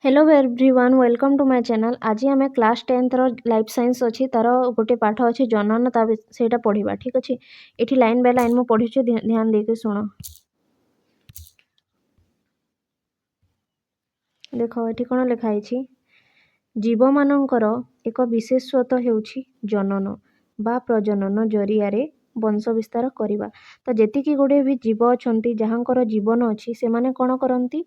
Hello everyone welcome to my channel. आज आम class 10th life science अच्छी तार गोटे पाठ अच्छी जनन सेटा पढ़ा। ठीक अच्छे ये लाइन बाय लाइन मुझे पढ़ी ध्यान देके शुण। देख ये कौन लिखाई जीव मानकर एक विशेष स्वत हेउछि जनन बा प्रजनन जरिया वंश विस्तार करवा। तो जेतिकी गुड़े भी जीव अच्छा जहाँकर जीवन अच्छी से माने कौन करती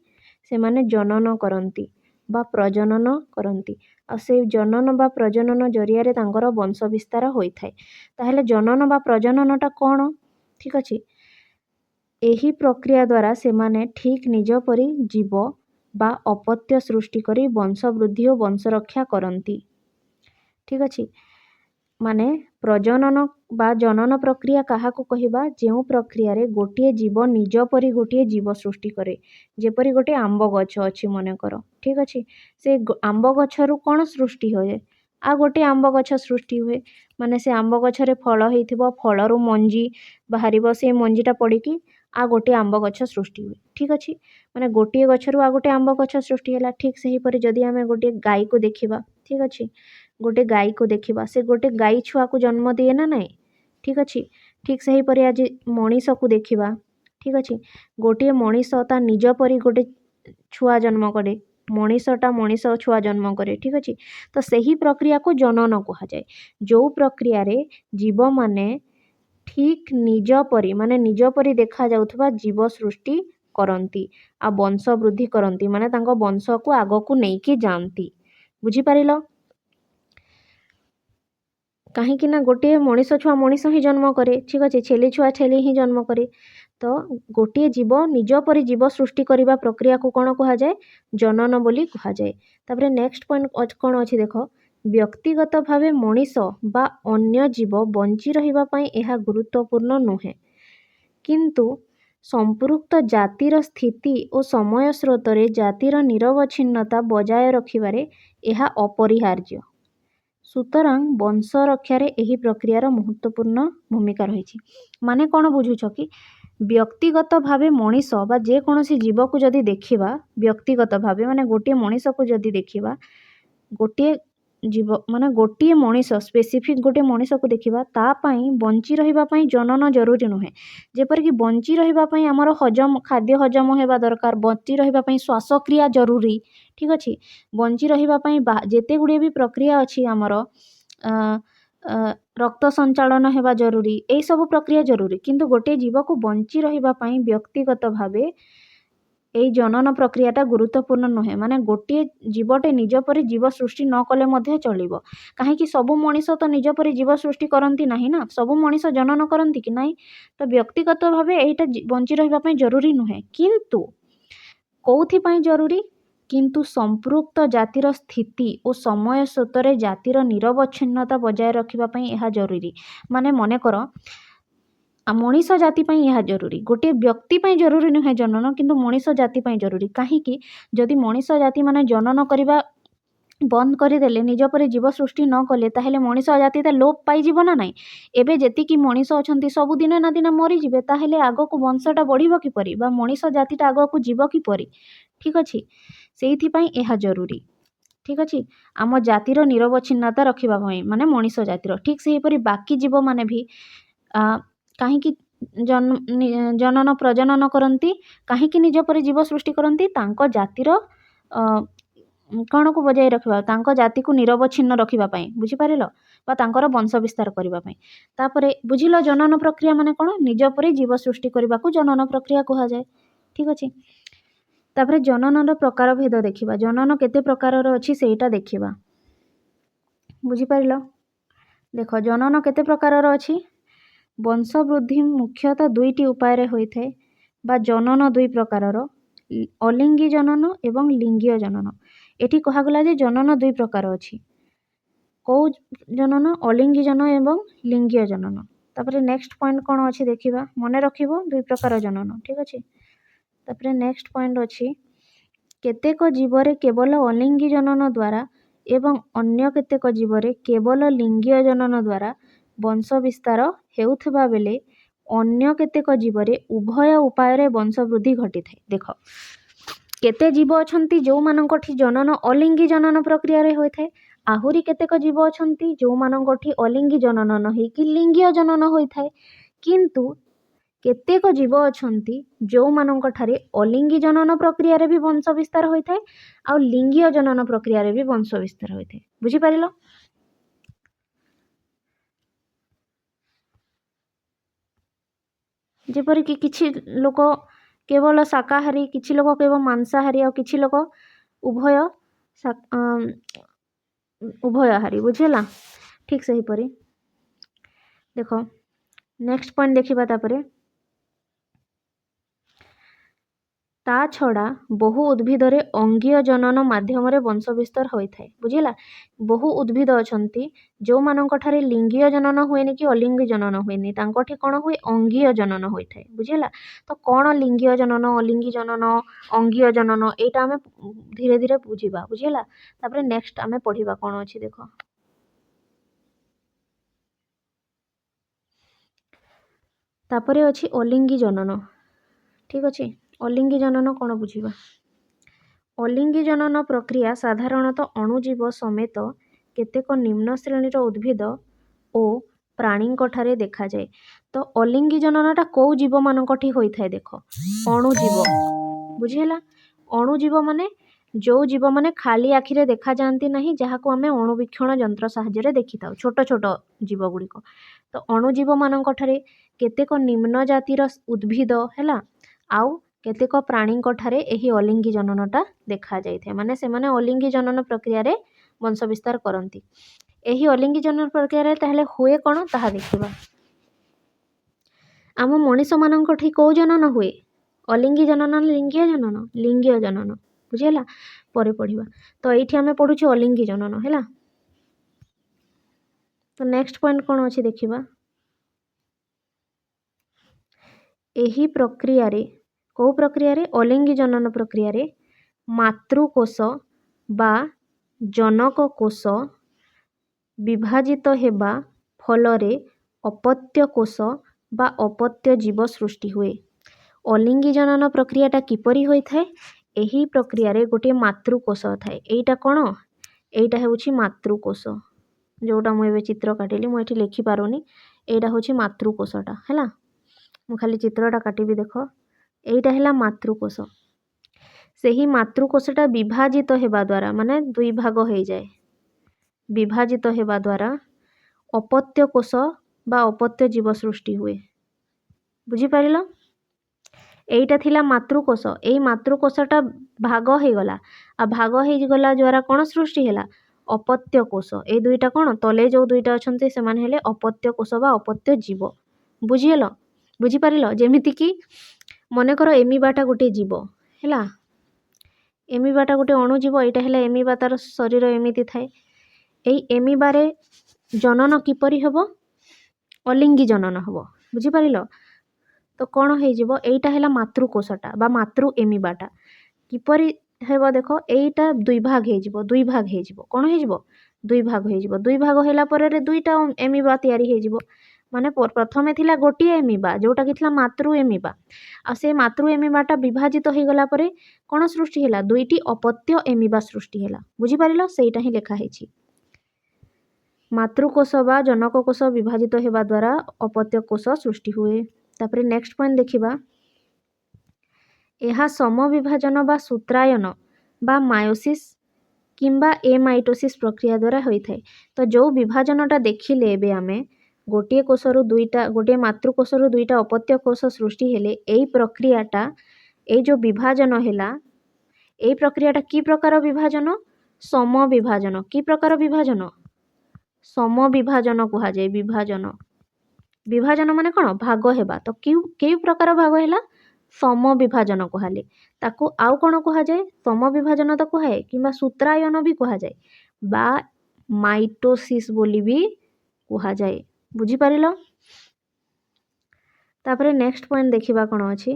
से माने जनन करती बा प्रजनन करती। आ से जनन बा प्रजनन जरिया तांकर वंश विस्तार होता है। ताहले जनन बा प्रजननटा कौन? ठीक अच्छे यही प्रक्रिया द्वारा से माने ठीक निज परी जीव बा अपत्य सृष्टि करी वंश वृद्धि और वंश रक्षा करती। ठीक अच्छे माने प्रजनन बा जनन प्रक्रिया क्या कहवा जो प्रक्रिया रे गोटे जीव निज परी गोटे जीव सृष्टि करे। जेपरी गोटे आंब गछ अच्छी मनकर। ठीक अच्छे से आंब गछरु कौन सृष्टि हुए आ गोटे आंब गछ सृष्टि हुए माने से आंब गछरे फल होइथिबो फलरू मंजी बाहर से मंजीटा पड़िकी आ गोटे आंब गछ सृष्टि हुए। ठीक अच्छे माने गोटे गछरु आ गोटे आंब गछ सृष्टि है। ठीक से ही परी जदि आमे गोटे गाई को देखिबा। ठीक अच्छे गोटे गाई को देखिबा से गोटे गाई छुआ को जन्म दिए ना नहीं। ठीक अच्छे ठीक से ही परी आज मनीष को देखिबा। ठीक अच्छे गोटे मनीष ता निज परी गोटे छुआ जन्म करे मनीषटा मनीष छुआ जन्म करे। ठीक अच्छे तो सही प्रक्रिया को जनन कह जाए जो प्रक्रिया रे जीव माने ठीक निज परी माने निज परी देखा जाउथबा जीव सृष्टि करती आ वंश वृद्धि करती माने तांको वंश को आग को नेकी जानती। बुझी पारिलो कहीं ना गोटे मनीष छुआ मनीष ही जन्म करे। ठीक अच्छे छेली छुआ छेली ही जन्म करे। तो गोटे जीव निज परी जीव सृष्टि करने प्रक्रिया को कौन कह जाए जनन बोली कह जाए। तापरे नेक्स्ट पॉइंट कौन अच्छी देख व्यक्तिगत भावे मनीष बा अन्य जीव बंची रहिबा पई एहा गुरुत्वपूर्ण नुहे किंतु संपृक्त जातिर स्थिति और समय स्रोत रे जातिर निरवच्छिन्नता बजाय रखिबारे एहा अपरिहार्य। सुतरां वंश रक्षार यही प्रक्रियार महत्वपूर्ण भूमिका रही। माने कौन बुझुछ कि व्यक्तिगत भावे मनीष बा जेकोसी जीव को जदि देखिबा व्यक्तिगत भावे माने गोटे मनीष को जदि देखिबा गोटे जीव माने गोटे मनीष स्पेसिफिक गोटे मनीष को देखिबा तापाई बंची रहिबा पई जनन जरूरी नुहे। जेपर कि बंची रहिबा पई हमर हजम खाद्य हजम हेबा दरकार बंची रहिबा पई श्वासक्रिया जरूरी। ठीक अच्छे बंची रहिबा पई जेते गुड़े भी प्रक्रिया अच्छी आमर रक्त संचालन हेबा जरूरी यही सब प्रक्रिया जरूरी किंतु गोटे जीव को बंची रहिबा पई व्यक्तिगत भावे यही जनन प्रक्रियाटा गुरुत्वपूर्ण नुहे। माने गोटे जीवटे निज परी जीव सृष्टि न कले मध्य चलिबो कहीं सबु मनीष तो निज परी जीव सृष्टि करती नहीं ना सबु मनीष जनन करती कि नहीं। तो व्यक्तिगत भावे यहीटा बंची रहिबा पई जरूरी नुहे किंतु कौथि पई जरूरी किंतु संपृक्त जातिर स्थिति और समय स्रोतर जातिर निरवच्छिन्नता बजाय रखिबा पई एहा जरूरी। माने मने कर मनीष जाति पई यह जरूरी गोटे व्यक्ति पई जरूरी नुहे जनन किंतु मनीष जाति पई जरूरी कहीं जदि मनीष जाति माने जनन करवा बंद करदेले निज पर जीव सृष्टि न कले ताहेले मनीष जातिटा लोप पाइजिब ना नहीं। एबे जेतिकी मनीष अछंती सब दिन ना दिन मरीजिबे ताहेले आगको वंशटा बढ़िबो किपरि बा मनीष जातिटा आगको जीव किपरि। ठीक अच्छे सेइथि पई एहा जरूरी। ठीक अच्छे आम जातिर निरवच्छिन्नता रखिबा पई माने मनीष जातिर ठीक से परी बाकी जीव माने भी कहीं जनन प्रजनन करती कहीं निज पर जीव सृष्टि करती तांको जातिर कौन को बजाय रखा तांको जाति को निरवच्छिन्न रखिबा पई बुझी पारिलो बा तांकर वंश विस्तार करबा पई। तापरे बुझिलो जनन प्रक्रिया माने कौन निज पर जीव सृष्टि करबा को जनन प्रक्रिया कहा जाए। ठीक अच्छे तापरे जनन प्रकार भेद देखिबा जनन केते प्रकार अच्छी सेटा देखिबा बुझी पारिलो। देख जनन केते प्रकार अच्छी वंश वृद्धि मुख्यतः दुईटी उपाय होता है बा जनन दुई प्रकार अलिंगी जनन एवं लिंगीय जनन। एटी कहगला जे जनन दुई प्रकार अच्छी कौ जनन अलिंगी जनन एवं लिंगीय जनन। तापरे नेक्स्ट पॉइंट कौन अच्छी देखिबा मने रखिबो दुई प्रकार जनन। ठीक अच्छे तापरे नेक्स्ट पॉइंट अच्छी केतेक जीवरे केवल अलिंगी जनन द्वारा एवं अन्य केतेक जीवरे केवल लिंगीय जनन द्वारा वंश विस्तार हेउथबा बेले अन्य केतेक जीवरे उभय उपाय वंश वृद्धि घटी थाए। देख केते जीव अछंती जो मानकोठी जनन अलिंगी जनन प्रक्रिया रे होय थाए आहुरी केतेक जीव अछंती जो मानकोठी अलिंगी जनन नहि कि लिंगीय जनन होय थाए किंतु केतेक जीव अछंती जो मानक ठारे अलिंगी जनन प्रक्रिया रे भी वंश विस्तार होय थाए आ लिंगीय जनन प्रक्रिया रे भी वंश विस्तार होय थाए बुझी पारिलो। जेपरि कि किछि लोक केवल शाकाहारी किछि लोक केवल मांसाहारी और किछि लोक उभय उभयहारी बुझेला ठीक सही परी देखो नेक्स्ट पॉइंट देखिबा तापरे ता छड़ा बहु उद्भिदरे अंगीय जनन माध्यम वंश विस्तार होई थाए बुझिला बहु उद्भिद अछंती जो मानक ठारे लिंगीय जनन हुएनि कि अलिंगी जनन हुएनि तांकोठी कोन हुए अंगीय जनन होई थाए बुझिला। तो कोन लिंगीय जनन अलिंगी जनन अंगीय जनन एटा हमें धीरे धीरे बुझिबा बुझिला। तापरे नेक्स्ट हमें पढ़िबा कोन अछि देखो तापरे अछि अलिंगी जनन ठीक अछि। अलिंगी जनन कोन बुझिबा अलिंगी जनन प्रक्रिया साधारणतः अणुजीव समेत केतेक निम्न श्रेणीर उद्भिद और प्राणी ठारे देखा जाए। तो अलिंगी जननटा कौ जीव मानकठी होई थाए देख अणुजीव बुझिला अणुजीव माने जो जीव माने खाली आखिरे देखा जाती नहीं जहाँ को आमे अणुवीक्षण यंत्र साहाय्य देखि थाउ छोट छोट जीव गुड़िक। तो अणुजीव मानक ठारे केतेक निम्न जातिर उद्भिद हैला आउ केतेक प्राणी ठारे एही अलिंगी जननटा देखा जाय थाए माने से माने अलिंगी जनन प्रक्रिया रे वंश विस्तार करंती। एही अलिंगी जनन प्रक्रिया रे ताहले हुए कोन ताहा देखिबा आम मनीष मानकठी को जनन हुए अलिंगी जनन लिंगीय जनन बुझिला परे पढ़िबा। तो एठी आमे पढुछु अलिंगी जनन हैला। तो नेक्स्ट पॉइंट कोन अछि देखिबा एही प्रक्रिया रे को प्रक्रिया रे अलिंगी जनन प्रक्रिया रे मातृकोश बा जनक कोश विभाजित हेबा फलरे अपत्य कोश बा अपत्य जीव सृष्टि हुए। अलिंगी जनन प्रक्रियाटा किपरि होई थाए एही प्रक्रिया रे गोटे मातृकोश थाए एटा कोन एटा हेउछि मातृकोश जोटा मु एबे चित्र काटिली मु एठी लिखि पारोनी एटा होछि मातृकोशटा हैला मु खाली चित्रटा काटिबी देखो एटा हैला मातृकोश सेही मातृकोशटा विभाजित हेबा द्वारा माने दुई भाग हो जाए विभाजित हेबा द्वारा अपत्य कोश बा अपत्य जीव सृष्टि हुए बुझी पारिलो। एटा थिला मातृकोश एई मातृकोशटा भाग हो गला आ भाग हो गला द्वारा कोन सृष्टि हैला अपत्य कोश ए दुईटा कोन तले जो दुईटा अछंती से माने हेले अपत्य कोश बा अपत्य जीव बुझिएलो बुझी पारिलो। जेमिति कि मने करो एमिबाटा गोटे जीव हैला एमिबाटा गोटे अणुजीव एटा हैला एमिबा तार शरीर एमिति थाए एई एमिबारे जनन किपरि हबो अलिंगी जनन हबो बुझी पारिलो। तो कौन हो एटा हैला मातृकोशटा बा मातृ एमिबाटा किपरि हेबो देखो एटा दुई भाग हो कौन हो दुई भाग होला परे दुईटा एमिबा तयारी हो माने प्रथमे थिला गोटे एमिबा जोटा कि थिला मातृ एमिबा आ से मातृ एमिबाटा विभाजित हो गला परे कौन सृष्टि हैला दुईटी अपत्य एमिबा सृष्टि हैला बुझी पारिलो सेटा ही लेखा हेछि मातृकोश बा जनक कोश विभाजित हेबा द्वारा अपत्य कोश सृष्टि हुए। तापरे नेक्स्ट पॉइंट देखिबा एहा समविभाजन बा सूत्रायन बा मायोसिस किंबा एमाइटोसिस प्रक्रिया द्वारा होई थाए। तो जो विभाजनटा देखिले एबे आमे गोटे कोशरु दुईटा गोटे मातृकोशरु दुईटा अपत्य कोश सृष्टि हेले एई प्रक्रियाटा ए जो विभाजन हैला एई प्रक्रियाटा की प्रकार विभाजन समविभाजन की प्रकार विभाजन समविभाजन कुहा जाय विभाजन विभाजन माने कोन भाग हेबा। तो केउ प्रकार भाग हैला समविभाजन कुहाले ताकू आउ कोन कुहा जाय समविभाजन तो कुहाए किंबा सूत्रायन भी कुहा जाय बा माइटोसिस बोली भी कुहा जाय बुझी पारिलो। तापरे नेक्स्ट पॉइंट देखिबा कोन अछि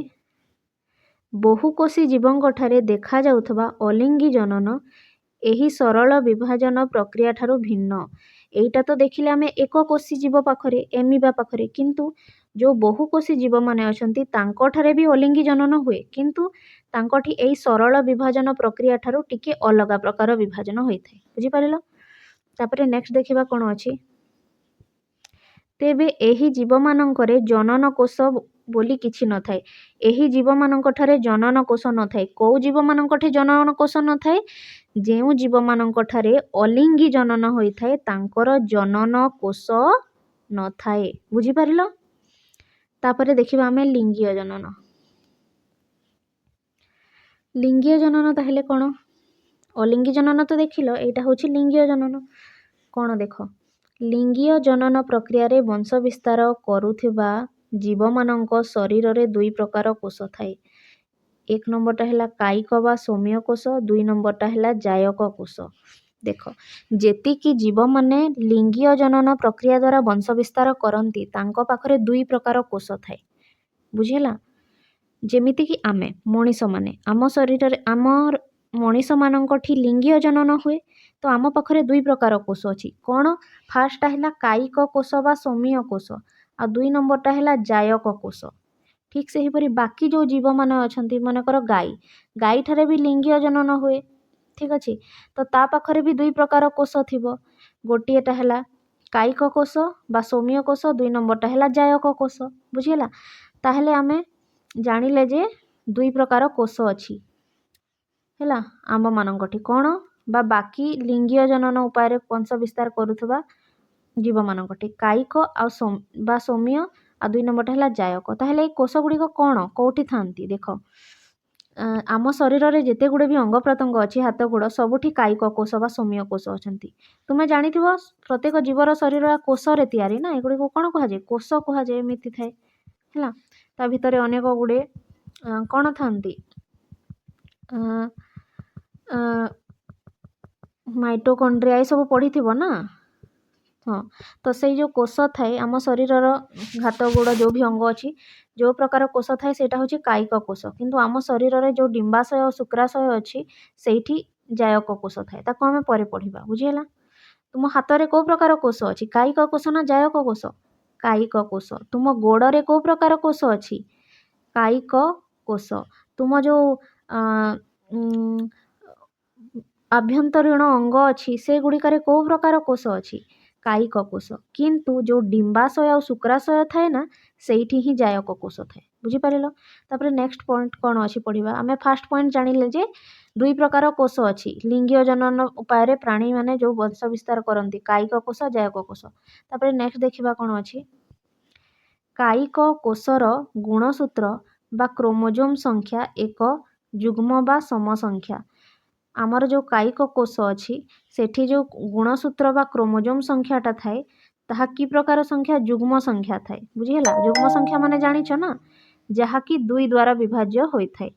बहुकोशी जीवंक ठारे देखा जाउथबा अलिंगी जनन एही सरल विभाजन प्रक्रिया ठारू भिन्न एटा तो देखिले आमे एक कोशी जीव पाखरे एमिबा पाखरे किंतु जो बहुकोषी जीव माने अछंती तांकोठारे भी अलिंगी जनन हुए किंतु तांकोठी एई सरल विभाजन प्रक्रिया ठारू टिके अलगा प्रकार विभाजन होइथाय बुझी पारिलो। तापरे नेक्स्ट देखिबा कोन अछि तेबे एही जीव मानंकरे जनन कोष बोली किछि न थाए। एही जीव मानंकठारे जनन कोष न थाए। को जीव मानंकठे जनन कोष न थाए जेउ जीव मानंकठारे अलिंगी जनन होइथाए तांकर जनन कोष न थाए बुझी पारिलो। तापरे देखिबा हमें लिंगीय जनन। लिंगीय जनन ताहेले कोन अलिंगी जनन तो देखिलो एटा होछि लिंगीय जनन कोन देखो लिंगीय जनन प्रक्रिया रे वंश विस्तार करुथिबा जीव मानंक शरीर रे दुई प्रकार कोष थाए। एक नंबरटा हैला कायिक बा सौम्य कोष दुई नंबरटा हैला जायक कोष। देख जेति कि जीव माने लिंगीय जनन प्रक्रिया द्वारा वंश विस्तार करंती तांको पाखरे दुई प्रकार कोष थाए बुझिला। जेमिति कि आमे मनीष माने आम शरीर रे आमर मनीष मानंकठी लिंगीय जनन हुए तो आम पाखरे दुई प्रकार कोष अछि कोन फास्ट हैला कायिक कोष बा सौम्य कोष आ दुई नंबरटा हैला जायक कोष। ठीक से हिपरि बाकी जो जीव मान अछंती मनकर गाई ठारे भी लिंगीय जनन हुए ठीक अछि तो ता पाखरे भी दुई प्रकार कोष थिबो गोटिएटा हैला कायिक कोष बा सौम्य कोष दुई नंबरटा हैला जायक कोष बुझिला। ताहेले आमे जानिले जे दुई प्रकार कोष अछि हैला आम मानंकठी कोन बा बाकी लिंगीय जनन उपाय रे वंश विस्तार करुथबा जीव मानंकठी कायिक आ बा सौम्य आ दुई नंबरटा हैला जायक। ताहेले ए कोष गुडी कोन कोठी थांती देख आम शरीर रे जेते गुडे भी अंग प्रत्यंग अछि हाथ गुड सबुठी कायिक कोष बा सौम्य कोष अछंती। तुमे जानिथिबो प्रत्येक जीवर शरीर कोष रे तयारी ना एगुडी को कोन कहा जाय कोष कहा जाय एमिति थाए हैला। ता भितरे अनेक गुडे कोन थांती माइटोकॉन्ड्रिया ए सब पढ़िथिबो ना हाँ तो से जो कोष थाए आम शरीर हाथ गोड़ जो भी अंग अच्छी जो प्रकार कोष थाए सेटा होछि कायिक कोष किंतु आम शरीर रे जो डिंबाशय और शुक्राशय अच्छी सेठी जायक कोष थाए ताको आमे परे पढ़िबा बुझिला। तुम हाथ रे को प्रकार कोष अच्छी कायिक कोष ना जायक कोष कायिक कोष। तुम गोड़ रे को प्रकार कोष अच्छी कायिक कोष। तुम जो आभ्यंतरीण अंग अच्छी से गुड़िकारे को प्रकार कोष अच्छी कायिक कोष किंतु जो डिंबाशय और शुक्राशय थाए ना सेठी ही जायक कोष थाए बुझी पारिलो। तापरे नेक्स्ट पॉइंट कोन अछि पढ़िबा आमे फर्स्ट पॉइंट जानिले जे दुई प्रकार कोष अछि लिंगीय जनन उपाय रे प्राणी माने जो वंश विस्तार करंती कायिक कोष जायक कोष। तापरे नेक्स्ट देखिबा कोन अछि कायिक कोषर गुणसूत्र बा क्रोमोजोम संख्या एक युग्म बा सम संख्या। आमर जो कायिक कोष अछि सेठी जो गुणसूत्र बा क्रोमोजोम संख्याटा थाए ताहा कि प्रकार संख्या युग्म संख्या थाए बुझिला। युग्म संख्या माने जानिछ ना जहा कि दुई द्वारा विभाज्य होई थाए।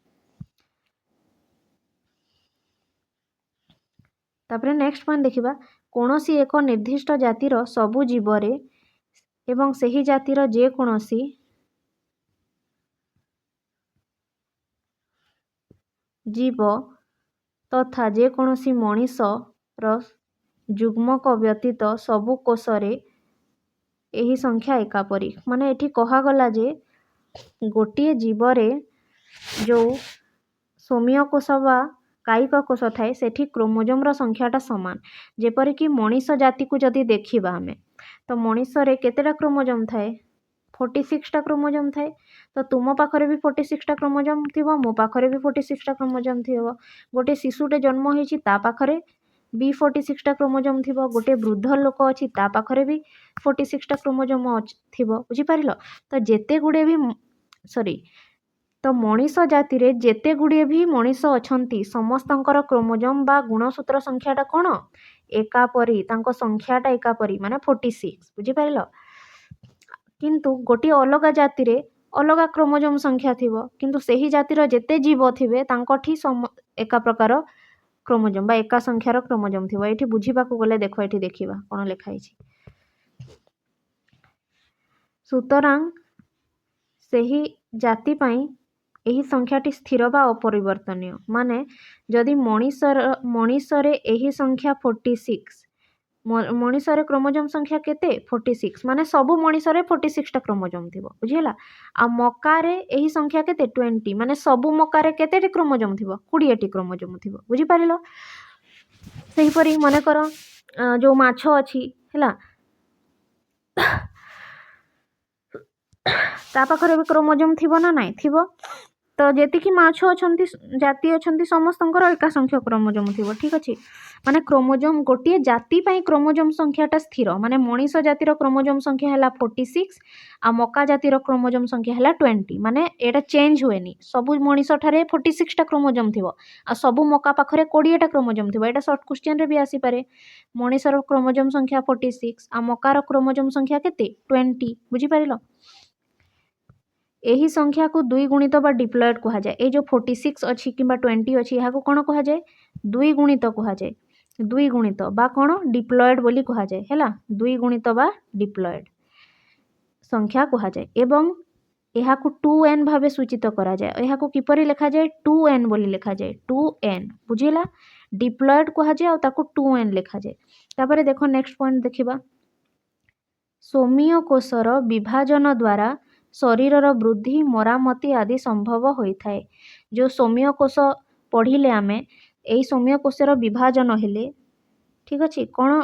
तापरे नेक्स्ट पॉइंट देखिबा कोनोसी एक निर्दिष्ट जातिर सबु जीवरे एवं सही जातिर जे कोनोसी जीव तथा जे कोनोसी मनीषर युग्मक व्यतीत सबु कोषरे एही संख्या एकापरी माने एठी कहा गला जे गोटिए जीवरे जो सौम्य कोष बा कायिक कोष थाए सेठी क्रोमोजोम रो संख्याटा समान। जेपरि कि मनीष जाति को जदि देखिबा हमें तो मनीष रे केतेटा क्रोमोजोम थाए 46 टा क्रोमोजोम थाए तो तुम पाखरे भी 46 टा क्रोमोजोम थिबो मो पाखरे भी 46 टा क्रोमोजोम थिबो गोटे शिशुटे जन्म होईची ता पाखरे भी 46 टा क्रोमोजोम थिबो गोटे वृद्ध लोक अछि ता पाखरे भी 46 टा क्रोमोजोम थिबो बुझी पारिलो। तो जेते गुडे भी सॉरी तो मनीष जाति रे जेते गुडे भी मनीष अछंती समस्तंकर क्रोमोजोम बा गुणसूत्र संख्याटा कोन एकापरी तांको संख्याटा एकापरी माने 46 बुझी पारिलो। किंतु गोटे अलग जाति रे अलग क्रोमोजोम संख्या थिबो किंतु सेही जातिर जेते जीव थिबे तांकोठी एका प्रकार क्रोमोजोम बा एका संख्यार क्रोमोजोम थिबो। एठी बुझीबाकू गले देखो एठी देखिबा कोन लेखा हिची सुतरां सेही जाति पई एही संख्याटी स्थिर बा अपरिवर्तनीय माने जदि मनीष रे एही संख्या 46 मଣିषरे क्रोमोजोम संख्या केते 46 माने सबु मଣିषरे 46 टा क्रोमोजोम थिबो बुझिला। आ मकारे एही संख्या केते 20 माने सबु मकारे केते टी क्रोमोजोम थिबो 20 टी क्रोमोजोम थिबो बुझि पारिलो। सेही परी मने करो जो माछो अछि हैला ता पाखरे भी क्रोमोजोम थिबो ना नाही थिबो। तो जेतिकी माछ अछंती जाति अछंती समस्तंकर एका संख्या क्रोमोजोम थिबो ठीक अछि। माने क्रोमोजोम गोटिए जाति पई क्रोमोजोम संख्याटा स्थिर माने मनीष जातिर क्रोमोजोम संख्या हैला 46 आ मका जातिर क्रोमोजोम संख्या हैला 20 माने एटा चेंज हुएनी सबु मनीष ठारे 46 टा क्रोमोजोम थिबो आ सबु मका पाखरे 20 टा क्रोमोजोम थिबो। एटा शॉर्ट क्वेश्चन रे भी आसी पारे मनीषर क्रोमोजोम संख्या 46 आ मकार क्रोमोजोम संख्या केते 20 बुझी पारिलो। एही संख्या को दुई गुणित बा डिप्लॉयड कहा जाए। ए जो 46 अच्छी कि 20 अच्छी यहाँ को कौन कहा जाए दुई गुणित कहा जाए। दुई गुणित बा कौन डिप्लॉयड बोली कहा जाए हैला दुई गुणित बा डिप्लॉयड संख्या कहा जाए। एवं यहाँ को 2n भावे सूचित करा जाए। यहाँ को किपरि लिखा जाए 2n बोली लिखा जाए 2n बुझिला डिप्लॉयड कहा जाए और ताको 2n लिखा जाए। तापरे देखो नेक्स्ट पॉइंट देखिबा सोमिय कोशर विभाजन द्वारा शरीरर वृद्धि मरामती आदि संभव होता है। जो सोमिय कोश पढ़िले आमे एई सोमिय कोशर विभाजन हेले ठीक अच्छे कौन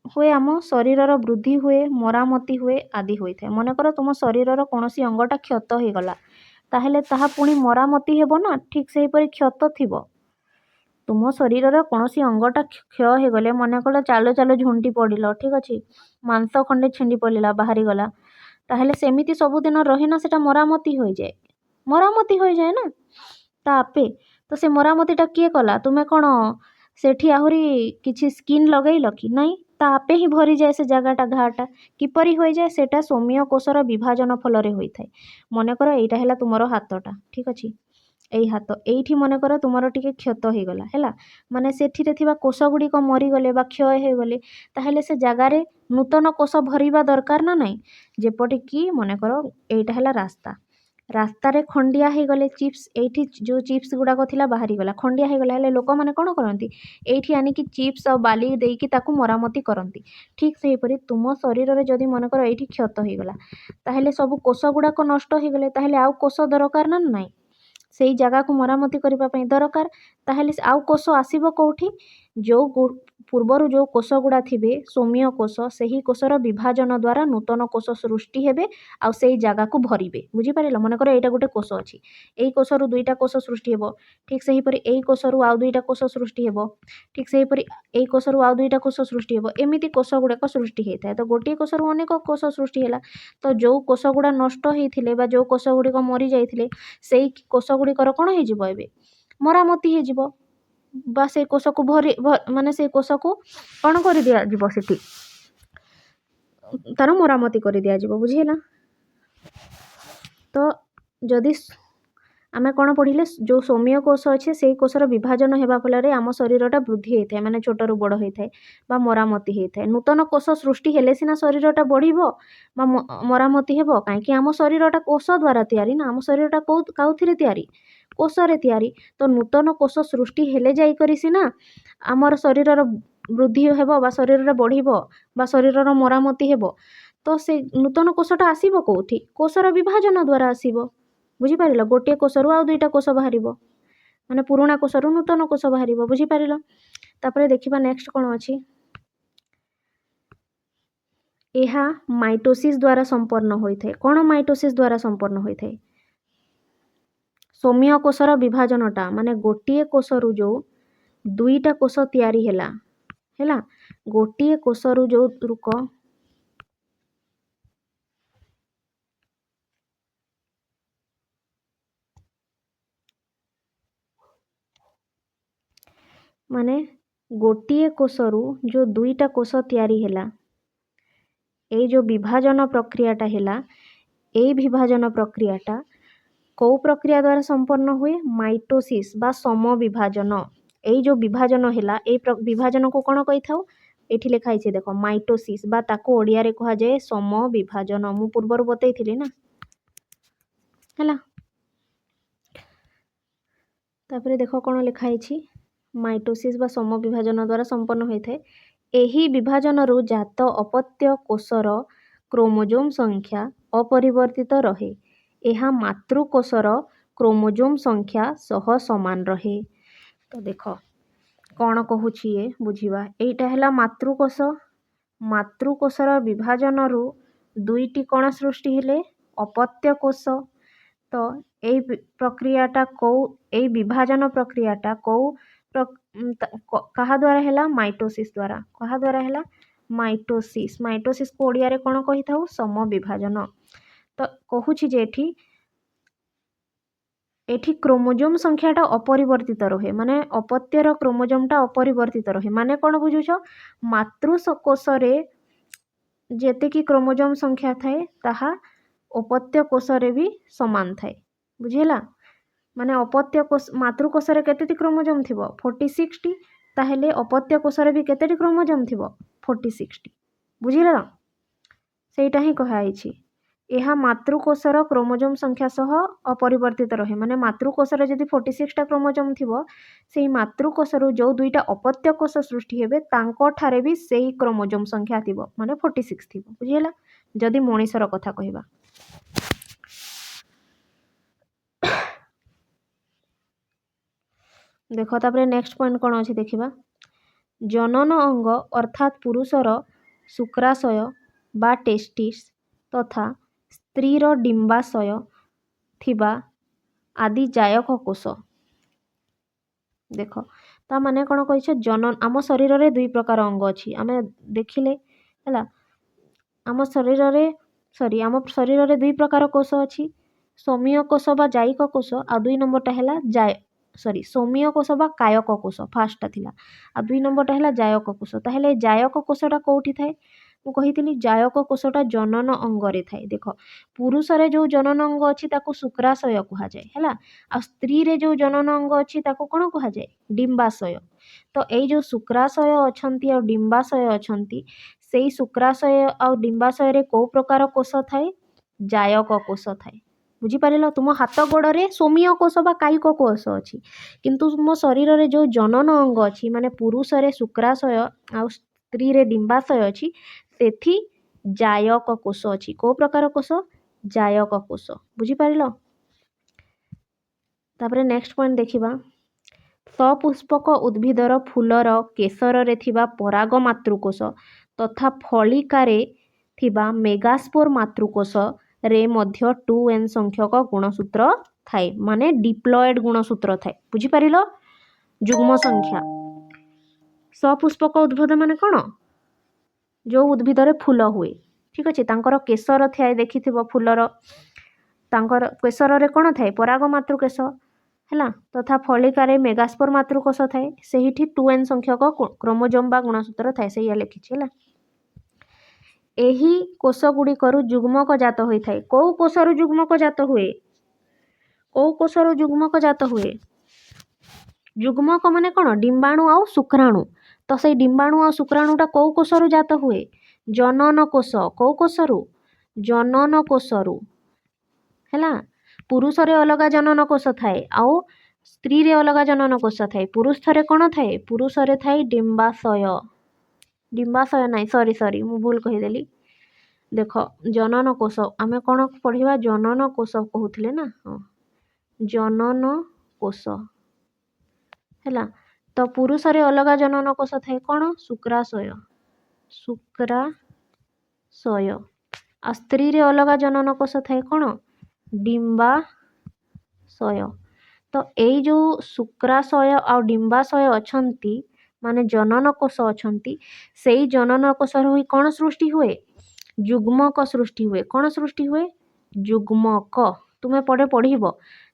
हुए आम शरीरर वृद्धि हुए मरामती हुए आदि होता है। मनकर तुम शरीरर कौन अंगटा क्षत हो गला ताहेले ताहा पुणी मरामती हेबो ना ठीक से परी क्षत थिबो। तुम शरीरर कौन अंगटा क्षय हो गले मनकर चालू चालू झुंटी पड़िल ठीक अच्छे मांस खंडे छिंडी पड़ला बाहरी गला ताहेले सेमिति सबुदिन रहीना सेटा मरामती हो जाए ना तापे तो से मरामतीटा किए कला तुमे कौन सेठी आहुरी किछि स्किन लगैल कि नहीं तापे ही भरी जाए से जगहटा घाटा किपरि हो जाए सेटा सोमिय कोशर विभाजन फल होता है। मनकर एटा हैला तुमरो हाथटा ठीक अच्छे एई हाथ एइठी मनकर तुमर टिके क्षत हो गला हैला माने सेठिरे थिबा कोष गुड़िक मरीगले बा क्षय हो गले ताहेले से जगार नूतन कोष भरिबा दरकार ना नहीं जेपटे कि मनकर एइटा हैला रास्ता रास्तारे खंडिया हो गले चिप्स एइठी जो चिप्स गुड़ाक थिला बाहरी गला खंडिया हो गला हेले लोक माने कोन करंती एइठी आनिकी चिप्स और बाली देइकी ताकू मरामती करंती ठीक सेही परी तुम शरीर रे जदी मनकर एइठी क्षत हो गला ताहेले सब कोष गुड़ाक नष्ट हो गले ताहेले आउ कोष दरकार ना नहीं सेई जगह को मरामती करबा पई दरकार ताहेले आउ कोष आसीबो कोठी जो पूर्वर जो कोष गुड़ा थिबे सोमिय कोष सेही कोषर विभाजन द्वारा नूतन कोष सृष्टि हेबे आउ सेई जगह को भरिबे बुझी पारिल। मनकर एटा गोटे कोष अछि एई कोषरु दुईटा कोष सृष्टि हेबो ठीक सेही परी एई कोषरु आउ दुईटा कोष सृष्टि हेबो ठीक सेही परी एई कोषरु आउ दुईटा कोष सृष्टि हेबो एमिति कोष गुड़ाक सृष्टि हेता तो गोटे कोषरु अनेक कोष सृष्टि होला तो जो कोष गुड़ा नष्ट हेइथिले बा जो कोष गुड़िक मरी जाइथिले सेई कोष गुड़िकर कोन हे जिवो एबे मरामती हे जिवो बा से कोष को भरी माने से कोष को कौन कर दिया जीवो सेठी तार मरामती कर दिया जीवो बुझिला। तो जदि आमे कौन पढ़िले जो सोमिय कोष अच्छे से कोषर विभाजन हेबा फल आम शरीरटा वृद्धि होता है माने छोटरू बड़ होता है बा मरामती होता है नूतन कोष सृष्टि हेले सिना शरीरटा बढ़िबो बा मरामती हेबो काहेकि आम शरीरटा कोष द्वारा तैयारी ना आम शरीरटा काउथिरे तैयारी कोषरे तैयारी तो नूतन कोष सृष्टि हेले जाई करी सिना आमर शरीरर वृद्धि हेबो बा शरीररे बढ़िबो बा शरीरर मरामती हेबो तो से नूतन कोषटा आसीबो कोठी कोषर विभाजन द्वारा आसीबो बुझी पारिल गोटे कोषरु आउ दुईटा कोष बाहरिबो माने पुराणा कोषरु नूतन कोष बाहरिबो बुझी पारिल। तापरे देखिबा नेक्स्ट कोन अछि एहा माइटोसिस द्वारा संपन्न होइथे कोन माइटोसिस द्वारा संपन्न होइथे सोमिय कोषर विभाजनटा माने गोटे कोषरु जो दुईटा कोष तैयारी हैला गोटे कोषरु जो रुक माने गोटे कोषरु जो दुईटा कोष तैयारी हैला ए जो विभाजन प्रक्रियाटा हैला ए विभाजन प्रक्रियाटा कौ प्रक्रिया द्वारा संपन्न हुए माइटोसिस बा सम विभाजन ए जो विभाजन हैला ए विभाजन को कौन कहि थाउ एठी लिखा है देखो माइटोसिस बा ताको ओडिया रे कहा जाए सम विभाजन मु पूर्वर बतई थिली ना हैला। तापरे देखो कौन लिखा है माइटोसिस बा सम विभाजन द्वारा संपन्न होता है ଏହି ବିଭାଜନରୁ ଜାତ ଅପତ୍ୟ କୋଷର କ୍ରୋମୋଜୋମ୍ ସଂଖ୍ୟା ଅପରିବର୍ତ୍ତିତ ରହେ। ଏହା ମାତୃକୋଷର କ୍ରୋମୋଜୋମ୍ ସଂଖ୍ୟା ସହ ସମାନ ରହେ। ତ ଦେଖ କ'ଣ କହୁଛି ଏ ବୁଝିବା। ଏଇଟା ହେଲା ମାତୃକୋଷ। ମାତୃକୋଷର ବିଭାଜନରୁ ଦୁଇଟି କ'ଣ ସୃଷ୍ଟି ହେଲେ? ଅପତ୍ୟ କୋଷ। ତ ଏଇ ପ୍ରକ୍ରିୟାଟା ଏଇ ବିଭାଜନ ପ୍ରକ୍ରିୟାଟା କାହା ଦ୍ୱାରା ହେଲା? ମାଇଟୋସିସ୍ ଦ୍ୱାରା। କାହା ଦ୍ୱାରା ହେଲା? ମାଇଟୋସିସ୍। ମାଇଟୋସିସ୍କୁ ଓଡ଼ିଆରେ କ'ଣ କହିଥାଉ? ସମବିଭାଜନ। ତ କହୁଛି ଯେ ଏଠି କ୍ରୋମୋଜୋମ୍ ସଂଖ୍ୟାଟା ଅପରିବର୍ତ୍ତିତ ରହେ, ମାନେ ଅପତ୍ୟର କ୍ରୋମୋଜୋମ୍ଟା ଅପରିବର୍ତ୍ତିତ ରହେ। ମାନେ କ'ଣ ବୁଝୁଛ? ମାତୃକୋଷରେ ଯେତିକି କ୍ରୋମୋଜୋମ୍ ସଂଖ୍ୟା ଥାଏ ତାହା ଅପତ୍ୟ କୋଷରେ ବି ସମାନ ଥାଏ। ବୁଝିହେଲା? ମାନେ ମାତୃକୋଷରେ କେତେଟି କ୍ରୋମୋଜୋମ୍ ଥିବ? 46ଟି। ତାହେଲେ ଅପତ୍ୟ କୋଷରେ ବି କେତେଟି କ୍ରୋମୋଜୋମ୍ ଥିବ? 46ଟି। ବୁଝିଲ? ସେଇଟା ହିଁ କୁହାଯାଇଛି। ଏହା ମାତୃକୋଷର କ୍ରୋମୋଜୋମ୍ ସଂଖ୍ୟା ସହ ଅପରିବର୍ତ୍ତିତ ରହେ। ମାନେ ମାତୃକୋଷରେ ଯଦି 46ଟା କ୍ରୋମୋଜୋମ୍ ଥିବ, ସେଇ ମାତୃକୋଷରୁ ଯେଉଁ ଦୁଇଟା ଅପତ୍ୟ କୋଷ ସୃଷ୍ଟି ହେବେ ତାଙ୍କଠାରେ ବି ସେଇ କ୍ରୋମୋଜୋମ୍ ସଂଖ୍ୟା ଥିବ, ମାନେ 46 ଥିବ। ବୁଝିହେଲା? ଯଦି ମଣିଷର କଥା କହିବା। ଦେଖ ତାପରେ ନେକ୍ସଟ ପଏଣ୍ଟ କ'ଣ ଅଛି ଦେଖିବା। ଜନନ ଅଙ୍ଗ ଅର୍ଥାତ୍ ପୁରୁଷର ଶୁକ୍ରାଶୟ ବା ଟେଷ୍ଟିସ୍ ତଥା ସ୍ତ୍ରୀର ଡିମ୍ବାଶୟ ଥିବା ଆଦି ଜାୟକ କୋଷ। ଦେଖ ତା ମାନେ କ'ଣ କହିଛ? ଆମ ଶରୀରରେ ଦୁଇ ପ୍ରକାର ଅଙ୍ଗ ଅଛି। ଆମେ ଦେଖିଲେ ହେଲା, ଆମ ଶରୀରରେ ଦୁଇ ପ୍ରକାର କୋଷ ଅଛି। ସୌମ୍ୟ କୋଷ ବା ଜାଇକ କୋଷ, ଆଉ ଦୁଇ ନମ୍ବରଟା ହେଲା ସୌମ୍ୟ କୋଷ ବା କାୟକ କୋଷ। ଫାର୍ଷ୍ଟଟା ଥିଲା, ଆଉ ଦୁଇ ନମ୍ବରଟା ହେଲା ଜାୟକ କୋଷ। ତାହେଲେ ଜାୟକ କୋଷଟା କୋଉଠି ଥାଏ? ମୁଁ କହିଥିଲି ଜାୟକ କୋଷଟା ଜନନ ଅଙ୍ଗରେ ଥାଏ। ଦେଖ ପୁରୁଷରେ ଯେଉଁ ଜନନ ଅଙ୍ଗ ଅଛି ତାକୁ ଶୁକ୍ରାଶୟ କୁହାଯାଏ ହେଲା, ଆଉ ସ୍ତ୍ରୀରେ ଯେଉଁ ଜନନ ଅଙ୍ଗ ଅଛି ତାକୁ କ'ଣ କୁହାଯାଏ? ଡିମ୍ବାଶୟ। ତ ଏଇ ଯେଉଁ ଶୁକ୍ରାଶୟ ଅଛନ୍ତି ଆଉ ଡିମ୍ବାଶୟ ଅଛନ୍ତି, ସେଇ ଶୁକ୍ରାଶୟ ଆଉ ଡିମ୍ବାଶୟରେ କୋଉ ପ୍ରକାର କୋଷ ଥାଏ? ଜାୟକ କୋଷ ଥାଏ। ବୁଝିପାରିଲ? ତୁମ ହାତ ଗୋଡ଼ରେ ସୌମ୍ୟ କୋଷ ବା କାୟିକ କୋଷ ଅଛି, କିନ୍ତୁ ତୁମ ଶରୀରରେ ଯେଉଁ ଜନନ ଅଙ୍ଗ ଅଛି, ମାନେ ପୁରୁଷରେ ଶୁକ୍ରାଶୟ ଆଉ ସ୍ତ୍ରୀରେ ଡିମ୍ବାଶୟ ଅଛି, ସେଠି ଜାୟକ କୋଷ ଅଛି। କୋଉ ପ୍ରକାର କୋଷ? ଜାୟକ କୋଷ। ବୁଝିପାରିଲ? ତାପରେ ନେକ୍ସଟ ପଏଣ୍ଟ ଦେଖିବା। ସପୁଷ୍ପକ ଉଦ୍ଭିଦର ଫୁଲର କେଶରରେ ଥିବା ପରାଗ ମାତୃକୋଷ ତଥା ଫଳିକାରେ ଥିବା ମେଗାସ୍ପୋର ମାତୃକୋଷରେ ମଧ୍ୟ 2n ସଂଖ୍ୟକ ଗୁଣସୂତ୍ର ଥାଏ, ମାନେ ଡିପ୍ଲଏଡ୍ ଗୁଣସୂତ୍ର ଥାଏ। ବୁଝିପାରିଲ? ଯୁଗ୍ମ ସଂଖ୍ୟା। ସପୁଷ୍ପକ ଉଦ୍ଭିଦ ମାନେ କ'ଣ? ଯେଉଁ ଉଦ୍ଭିଦରେ ଫୁଲ ହୁଏ, ଠିକ୍ ଅଛି। ତାଙ୍କର କେଶର ଥାଏ, ଦେଖିଥିବ ଫୁଲର, ତାଙ୍କର କେଶରରେ କ'ଣ ଥାଏ? ପରାଗ ମାତୃକୋଷ ହେଲା, ତଥା ଫଳିକାରେ ମେଗାସ୍ପୋର ମାତୃକୋଷ ଥାଏ। ସେହିଠି 2n ସଂଖ୍ୟକ କ୍ରୋମୋଜୋମ୍ ବା ଗୁଣସୂତ୍ର ଥାଏ। ସେଇଆ ଲେଖିଛି ହେଲା। ଏହି କୋଷ ଗୁଡ଼ିକରୁ ଯୁଗ୍ମକ ଜାତ ହୋଇଥାଏ। କୋଉ କୋଷରୁ ଯୁଗ୍ମକ ଜାତ ହୁଏ? କୋଉ କୋଷରୁ ଯୁଗ୍ମକ ଜାତ ହୁଏ? ଯୁଗ୍ମକ ମାନେ କ'ଣ? ଡିମ୍ବାଣୁ ଆଉ ଶୁକ୍ରାଣୁ। ତ ସେଇ ଡିମ୍ବାଣୁ ଆଉ ଶୁକ୍ରାଣୁଟା କୋଉ କୋଷରୁ ଜାତ ହୁଏ? ଜନନ କୋଷ। କୋଉ କୋଷରୁ? ଜନନ କୋଷରୁ ହେଲା। ପୁରୁଷରେ ଅଲଗା ଜନନ କୋଷ ଥାଏ ଆଉ ସ୍ତ୍ରୀରେ ଅଲଗା ଜନନ କୋଷ ଥାଏ। ପୁରୁଷରେ କ'ଣ ଥାଏ? ପୁରୁଷରେ ଥାଏ ଡିମ୍ବାଶୟ। ଡିମ୍ବାଶୟ ନାହିଁ, ସରି ମୁଁ ଭୁଲ କହିଦେଲି। ଦେଖ ଜନନ କୋଷ, ଆମେ କ'ଣ ପଢ଼ିବା? ଜନନ କୋଷ କହୁଥିଲେ ନା? ହଁ, ଜନନ କୋଷ ହେଲା। ତ ପୁରୁଷରେ ଅଲଗା ଜନନ କୋଷ ଥାଏ, କ'ଣ? ଶୁକ୍ରାଶୟ। ଶୁକ୍ରାଶୟ। ଆଉ ସ୍ତ୍ରୀରେ ଅଲଗା ଜନନ କୋଷ ଥାଏ, କ'ଣ? ଡିମ୍ବାଶୟ। ତ ଏଇ ଯେଉଁ ଶୁକ୍ରାଶୟ ଆଉ ଡିମ୍ବାଶୟ ଅଛନ୍ତି, ମାନେ ଜନନ କୋଷ ଅଛନ୍ତି, ସେଇ ଜନନ କୋଷରୁ ହିଁ କ'ଣ ସୃଷ୍ଟି ହୁଏ? ଯୁଗ୍ମକ ସୃଷ୍ଟି ହୁଏ। କ'ଣ ସୃଷ୍ଟି ହୁଏ? ଯୁଗ୍ମକ। ତୁମେ ପଢ଼ିବ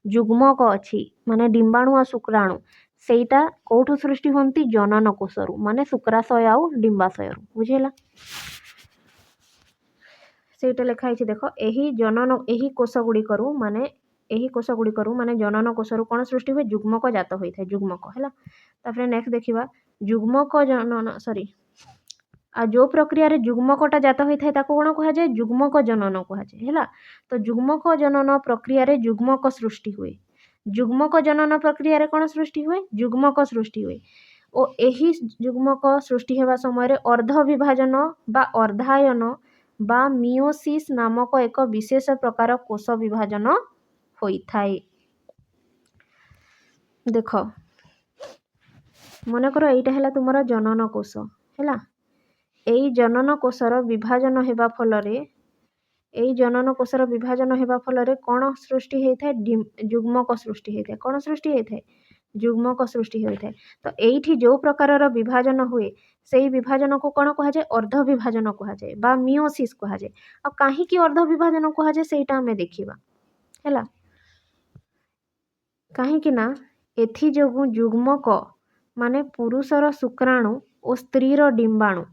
ଯୁଗ୍ମକ ଅଛି, ମାନେ ଡିମ୍ବାଣୁ ଆଉ ଶୁକ୍ରାଣୁ, ସେଇଟା କୋଉଠୁ ସୃଷ୍ଟି ହୁଅନ୍ତି? ଜନନ କୋଷରୁ, ମାନେ ଶୁକ୍ରାଶୟ ଆଉ ଡିମ୍ବାଶୟରୁ। ବୁଝିହେଲା? ସେଇଟା ଲେଖା ହେଇଛି ଦେଖ। ଏହି କୋଷ ଗୁଡ଼ିକରୁ ମାନେ ଜନନ କୋଷରୁ କ'ଣ ସୃଷ୍ଟି ହୁଏ? ଯୁଗ୍ମକ ଜାତ ହୋଇଥାଏ। ଯୁଗ୍ମକ ହେଲା। ତାପରେ ନେକ୍ସଟ ଦେଖିବା। ଆଉ ଯେଉଁ ପ୍ରକ୍ରିୟାରେ ଯୁଗ୍ମକଟା ଜାତ ହୋଇଥାଏ ତାକୁ କ'ଣ କୁହାଯାଏ? ଯୁଗ୍ମକ ଜନନ କୁହାଯାଏ ହେଲା। ତ ଯୁଗ୍ମକ ଜନନ ପ୍ରକ୍ରିୟାରେ ଯୁଗ୍ମକ ସୃଷ୍ଟି ହୁଏ। ଯୁଗ୍ମକ ଜନନ ପ୍ରକ୍ରିୟାରେ କ'ଣ ସୃଷ୍ଟି ହୁଏ? ଯୁଗ୍ମକ ସୃଷ୍ଟି ହୁଏ। ଓ ଏହି ଯୁଗ୍ମକ ସୃଷ୍ଟି ହେବା ସମୟରେ ଅର୍ଦ୍ଧ ବିଭାଜନ ବା ଅର୍ଦ୍ଧାୟନ ବା ମିଓସିସ୍ ନାମକ ଏକ ବିଶେଷ ପ୍ରକାର କୋଷ ବିଭାଜନ ହୋଇଥାଏ। ଦେଖ ମନେକର ଏଇଟା ହେଲା ତୁମର ଜନନ କୋଷ ହେଲା। ଏଇ ଜନନ କୋଷର ବିଭାଜନ ହେବା ଫଳରେ କ'ଣ ସୃଷ୍ଟି ହେଇଥାଏ? ଯୁଗ୍ମକ ସୃଷ୍ଟି ହେଇଥାଏ। କ'ଣ ସୃଷ୍ଟି ହେଇଥାଏ? ଯୁଗ୍ମକ ସୃଷ୍ଟି ହୋଇଥାଏ। ତ ଏଇଠି ଯେଉଁ ପ୍ରକାରର ବିଭାଜନ ହୁଏ ସେଇ ବିଭାଜନକୁ କ'ଣ କୁହାଯାଏ? ଅର୍ଦ୍ଧ ବିଭାଜନ କୁହାଯାଏ ବା ମିଓସିସ୍ କୁହାଯାଏ। ଆଉ କାହିଁକି ଅର୍ଦ୍ଧ ବିଭାଜନ କୁହାଯାଏ ସେଇଟା ଆମେ ଦେଖିବା ହେଲା। କାହିଁକି ନା ଏଥିଯୋଗୁଁ ଯୁଗ୍ମକ ମାନେ ପୁରୁଷର ଶୁକ୍ରାଣୁ ଓ ସ୍ତ୍ରୀର ଡିମ୍ବାଣୁ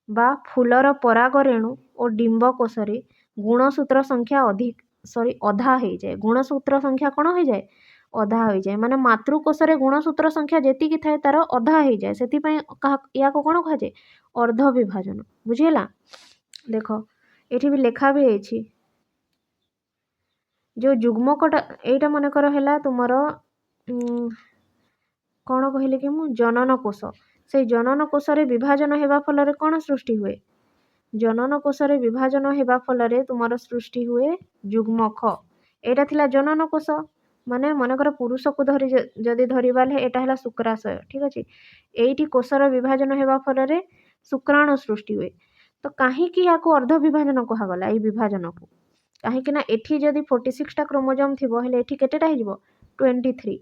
ବା ଫୁଲର ପରାଗରେଣୁ ଓ ଡିମ୍ବକୋଷରେ ଗୁଣସୂତ୍ର ସଂଖ୍ୟା ଅଧା ହେଇଯାଏ। ଗୁଣସୂତ୍ର ସଂଖ୍ୟା କ'ଣ ହେଇଯାଏ? ଅଧା ହୋଇଯାଏ। ମାନେ ମାତୃକୋଷରେ ଗୁଣସୂତ୍ର ସଂଖ୍ୟା ଯେତିକି ଥାଏ ତାର ଅଧା ହେଇଯାଏ। ସେଥିପାଇଁ ୟାକୁ କ'ଣ କୁହାଯାଏ? ଅର୍ଦ୍ଧ ବିଭାଜନ। ବୁଝିହେଲା? ଦେଖ ଏଠି ବି ଲେଖା ବି ହେଇଛି ଯେଉଁ ଯୁଗ୍ମକଟା ଏଇଟା ମନେକର ହେଲା ତୁମର କ'ଣ କହିଲି କି ମୁଁ? ଜନନ କୋଷ। ସେଇ ଜନନ କୋଷରେ ବିଭାଜନ ହେବା ଫଳରେ କ'ଣ ସୃଷ୍ଟି ହୁଏ? ଜନନ କୋଷରେ ବିଭାଜନ ହେବା ଫଳରେ ତୁମର ସୃଷ୍ଟି ହୁଏ ଯୁଗ୍ମକ। ଏଇଟା ଥିଲା ଜନନ କୋଷ। ମାନେ ମନେକର ପୁରୁଷକୁ ଯଦି ଧରିବା ହେଲେ ଏଇଟା ହେଲା ଶୁକ୍ରାଶୟ। ଠିକ୍ ଅଛି। ଏଇଠି କୋଷର ବିଭାଜନ ହେବା ଫଳରେ ଶୁକ୍ରାଣୁ ସୃଷ୍ଟି ହୁଏ। ତ କାହିଁକି ୟାକୁ ଅର୍ଦ୍ଧ ବିଭାଜନ କୁହାଗଲା? ଏଇ ବିଭାଜନକୁ କାହିଁକି ନା ଏଠି ଯଦି 46ଟା କ୍ରୋମୋଜୋମ୍ ଥିବ ହେଲେ ଏଠି କେତେଟା ହେଇଯିବ? 23।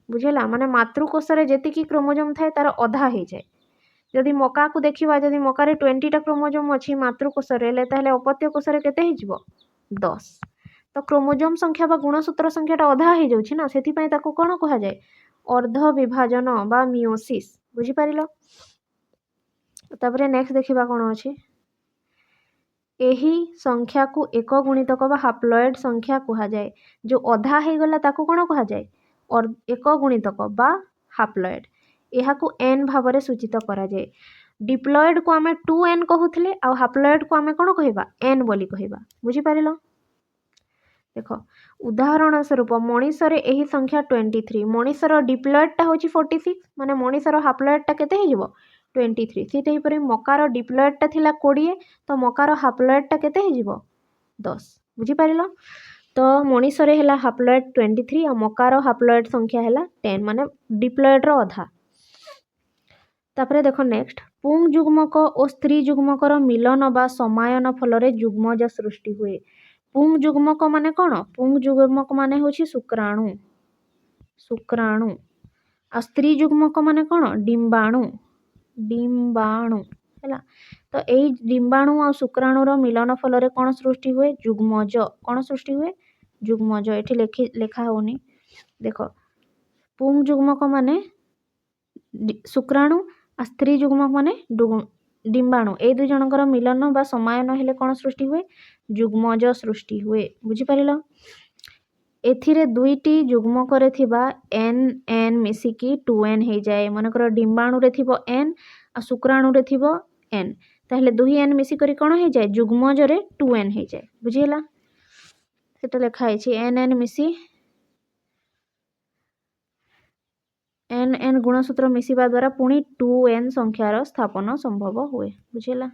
ବୁଝିଲା? ମାନେ ମାତୃକୋଷରେ ଯେତିକି କ୍ରୋମୋଜୋମ୍ ଥାଏ ତାର ଅଧା ହେଇଯାଏ। ଯଦି ମକାକୁ ଦେଖିବା, ଯଦି ମକାରେ 20ଟା କ୍ରୋମୋଜୋମ୍ ଅଛି ମାତୃକୋଷରେ ହେଲେ ତାହେଲେ ଅପତ୍ୟ କୋଷରେ କେତେ ହେଇଯିବ? 10। ତ କ୍ରୋମୋଜୋମ୍ ସଂଖ୍ୟା ବା ଗୁଣସୂତ୍ର ସଂଖ୍ୟାଟା ଅଧା ହେଇଯାଉଛି ନା, ସେଥିପାଇଁ ତାକୁ କ'ଣ କୁହାଯାଏ? ଅର୍ଦ୍ଧ ବିଭାଜନ ବା ମିଓସିସ୍। ବୁଝିପାରିଲ? ତାପରେ ନେକ୍ସଟ ଦେଖିବା କ'ଣ ଅଛି। ଏହି ସଂଖ୍ୟାକୁ ଏକ ଗୁଣିତକ ବା ହାପ୍ଲଏଡ୍ ସଂଖ୍ୟା କୁହାଯାଏ। ଯେଉଁ ଅଧା ହେଇଗଲା ତାକୁ କ'ଣ କୁହାଯାଏ? ଏକ ଗୁଣିତକ ବା ହାପ୍ଲଏଡ୍। ଏହାକୁ n ଭାବରେ ସୂଚିତ କରାଯାଏ। ଡିପ୍ଲଏଡ୍କୁ ଆମେ 2n କହୁଥିଲେ ଆଉ ହାପ୍ଲଏଡ୍କୁ ଆମେ କ'ଣ କହିବା? n ବୋଲି କହିବା। ବୁଝିପାରିଲ? ଦେଖ ଉଦାହରଣ ସ୍ୱରୂପ ମଣିଷରେ ଏହି ସଂଖ୍ୟା 23। ମଣିଷର ଡିପ୍ଲଏଡ୍ଟା ହେଉଛି 46, ମାନେ ମଣିଷର ହାପ୍ଲଏଡ୍ଟା କେତେ ହେଇଯିବ? 23। ସେହିପରି ମକାର ଡିପ୍ଲଏଡ୍ଟା ଥିଲା 20, ତ ମକାର ହାପ୍ଲଏଡ୍ଟା କେତେ ହେଇଯିବ? 10। ବୁଝିପାରିଲ? ତ ମଣିଷରେ ହେଲା ହାପ୍ଲଏଡ୍ 23 ଆଉ ମକାର ହାପ୍ଲଏଡ୍ ସଂଖ୍ୟା ହେଲା 10, ମାନେ ଡିପ୍ଲଏଡ୍ର ଅଧା। ତାପରେ ଦେଖ ନେକ୍ସଟ, ପୁଂ ଯୁଗ୍ମକ ଓ ସ୍ତ୍ରୀ ଯୁଗ୍ମକର ମିଳନ ବା ସମାୟନ ଫଳରେ ଯୁଗ୍ମଜ ସୃଷ୍ଟି ହୁଏ। ପୁଂ ଯୁଗ୍ମକ ମାନେ କ'ଣ? ପୁଂ ଯୁଗ୍ମକ ମାନେ ହେଉଛି ଶୁକ୍ରାଣୁ। ଆଉ ସ୍ତ୍ରୀ ଯୁଗ୍ମକ ମାନେ କ'ଣ? ଡିମ୍ବାଣୁ ହେଲା। ତ ଏଇ ଡିମ୍ବାଣୁ ଆଉ ଶୁକ୍ରାଣୁର ମିଳନ ଫଳରେ କ'ଣ ସୃଷ୍ଟି ହୁଏ? ଯୁଗ୍ମଜ। କ'ଣ ସୃଷ୍ଟି ହୁଏ? ଯୁଗ୍ମଜ। ଏଠି ଲେଖା ହଉନି। ଦେଖ ପୁଂ ଯୁଗ୍ମକ ମାନେ ଶୁକ୍ରାଣୁ ଆଉ ସ୍ତ୍ରୀ ଯୁଗ୍ମକ ମାନେ ଡିମ୍ବାଣୁ। ଏଇ ଦୁଇ ଜଣଙ୍କର ମିଳନ ବା ସମାୟନ ହେଲେ କ'ଣ ସୃଷ୍ଟି ହୁଏ? ଯୁଗ୍ମଜ ସୃଷ୍ଟି ହୁଏ। ବୁଝିପାରିଲ? ଏଥିରେ ଦୁଇଟି ଯୁଗ୍ମକରେ ଥିବା n ମିଶିକି 2n ହେଇଯାଏ। ମନେକର ଡିମ୍ବାଣୁରେ ଥିବ n ଆଉ ଶୁକ୍ରାଣୁରେ ଥିବ n, ତାହେଲେ 2n ମିଶିକରି କ'ଣ ହେଇଯାଏ? ଯୁଗ୍ମଜରେ 2n ହେଇଯାଏ। ବୁଝିହେଲା? ସେଟା ଲେଖା ହେଇଛି n ମିଶି n ଗୁଣସୂତ୍ର ମିଶିବା ଦ୍ୱାରା ପୁଣି 2n ସଂଖ୍ୟାର ସ୍ଥାପନ ସମ୍ଭବ ହୁଏ। ବୁଝିହେଲା?